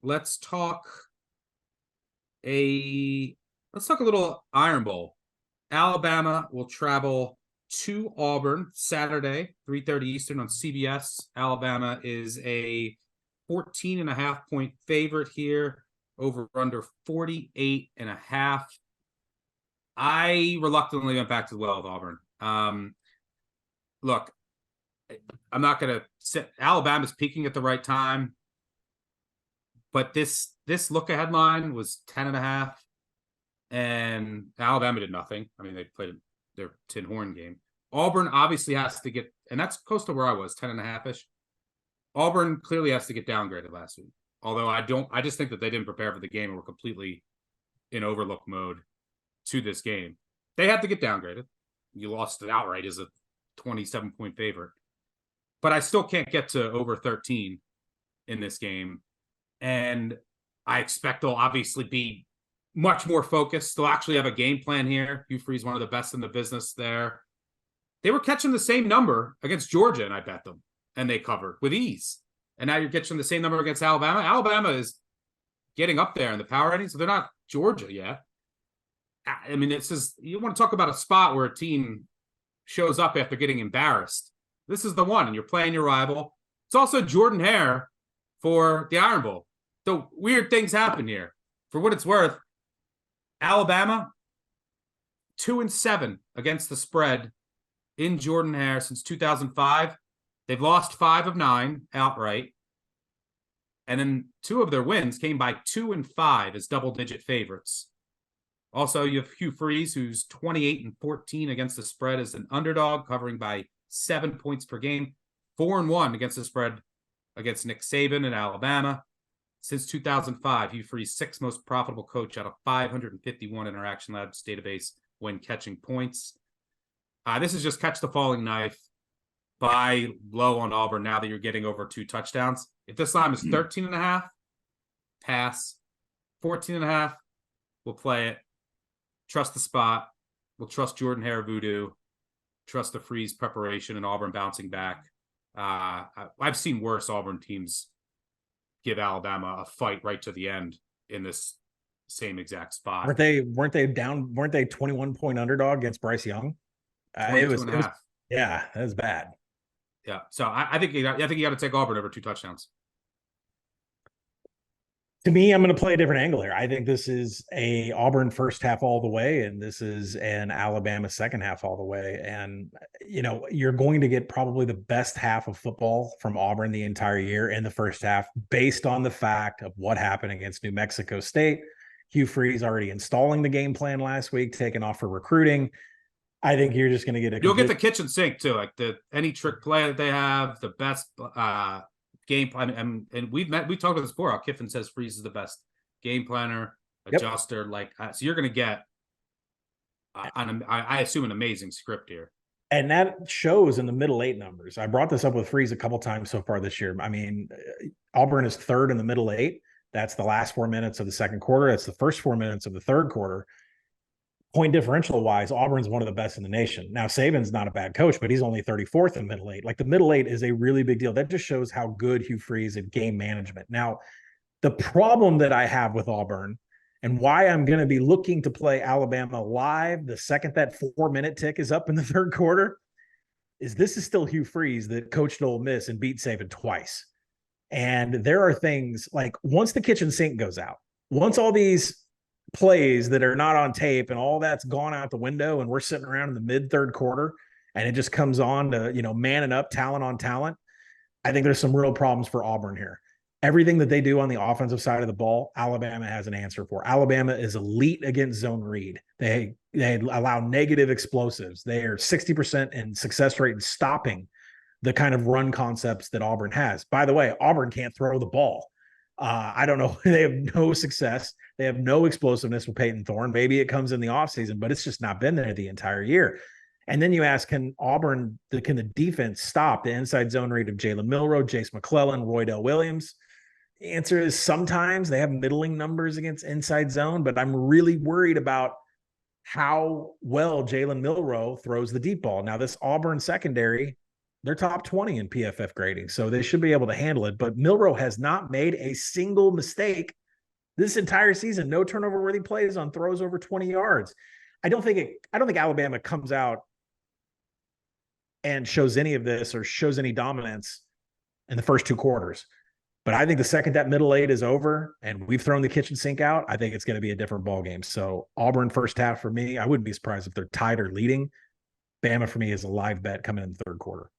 let's talk a little Iron Bowl. Alabama will travel to Auburn Saturday, 3:30 Eastern on CBS. Alabama is a 14.5-point favorite here, over under 48.5. I reluctantly went back to the well with Auburn. Look, I'm not going to say Alabama's peaking at the right time, but this look ahead line was 10.5, and Alabama did nothing. I mean, they played their tin horn game. Auburn obviously has to get, and that's close to where I was, 10.5-ish. Auburn clearly has to get downgraded last week. Although I just think that they didn't prepare for the game and were completely in overlook mode to this game. They had to get downgraded. You lost it outright as a 27-point favorite. But I still can't get to over 13 in this game. And I expect they'll obviously be much more focused. They'll actually have a game plan here. Hugh Freeze, one of the best in the business there. They were catching the same number against Georgia, and I bet them. And they covered with ease. And now you're catching the same number against Alabama. Alabama is getting up there in the power rankings, so they're not Georgia yet. I mean, it's just, you want to talk about a spot where a team shows up after getting embarrassed. This is the one, and you're playing your rival. It's also Jordan Hare for the Iron Bowl. So weird things happen here. For what it's worth, Alabama 2-7 against the spread in Jordan Hare since 2005. They've lost 5 of 9 outright. And then 2 of their wins came by 2 and 5 as double-digit favorites. Also, you have Hugh Freeze, who's 28-14 against the spread as an underdog, covering by 7 points per game. 4-1 against the spread against Nick Saban in Alabama. Since 2005, Hugh Freeze, 6th most profitable coach out of 551 Interaction Labs database when catching points. This is just catch the falling knife. Buy low on Auburn now that you're getting over 2 touchdowns. If this line is 13.5, pass. 14.5, we'll play it. Trust the spot. We'll trust Jordan Hare voodoo. Trust the Freeze preparation and Auburn bouncing back. I've seen worse Auburn teams give Alabama a fight right to the end in this same exact spot. Weren't they 21-point underdog against Bryce Young? It was yeah, that was bad. Yeah. So I think you got to take Auburn over 2 touchdowns. To me, I'm going to play a different angle here. I think this is a Auburn first half all the way, and this is an Alabama second half all the way. And, you're going to get probably the best half of football from Auburn the entire year in the first half, based on the fact of what happened against New Mexico State. Hugh Freeze already installing the game plan last week, taking off for recruiting. I think you're just going to get You'll get the kitchen sink too, like any trick play that they have, the best game plan. And we talked about this before. How Kiffin says Freeze is the best game planner, adjuster. Yep. So you're going to get, I assume, an amazing script here. And that shows in the middle 8 numbers. I brought this up with Freeze a couple times so far this year. I mean, Auburn is 3rd in the middle 8. That's the last 4 minutes of the second quarter. That's the first 4 minutes of the third quarter. Point differential wise, Auburn's one of the best in the nation. Now, Saban's not a bad coach, but he's only 34th in middle 8. Like, the middle 8 is a really big deal. That just shows how good Hugh Freeze at game management. Now, the problem that I have with Auburn and why I'm going to be looking to play Alabama live the second that 4-minute tick is up in the third quarter is this is still Hugh Freeze that coached Ole Miss and beat Saban twice. And there are things like once the kitchen sink goes out, once all these plays that are not on tape and all that's gone out the window and we're sitting around in the mid-third quarter and it just comes on to, manning up talent on talent, I think there's some real problems for Auburn here. Everything that they do on the offensive side of the ball, Alabama has an answer for. Alabama is elite against zone read. They allow negative explosives. They are 60% in success rate in stopping the kind of run concepts that Auburn has. By the way, Auburn can't throw the ball. I don't know. They have no success. They have no explosiveness with Peyton Thorne. Maybe it comes in the offseason, but it's just not been there the entire year. And then you ask, can the defense stop the inside zone read of Jalen Milroe, Jace McClellan, Roydell Williams? The answer is sometimes they have middling numbers against inside zone, but I'm really worried about how well Jalen Milroe throws the deep ball. Now, this Auburn secondary They're top 20 in PFF grading, so they should be able to handle it. But Milroe has not made a single mistake this entire season. No turnover worthy plays on throws over 20 yards. I don't think Alabama comes out and shows any of this or shows any dominance in the first two quarters. But I think the second that middle eight is over and we've thrown the kitchen sink out, I think it's going to be a different ball game. So Auburn first half for me, I wouldn't be surprised if they're tied or leading. Bama for me is a live bet coming in the third quarter.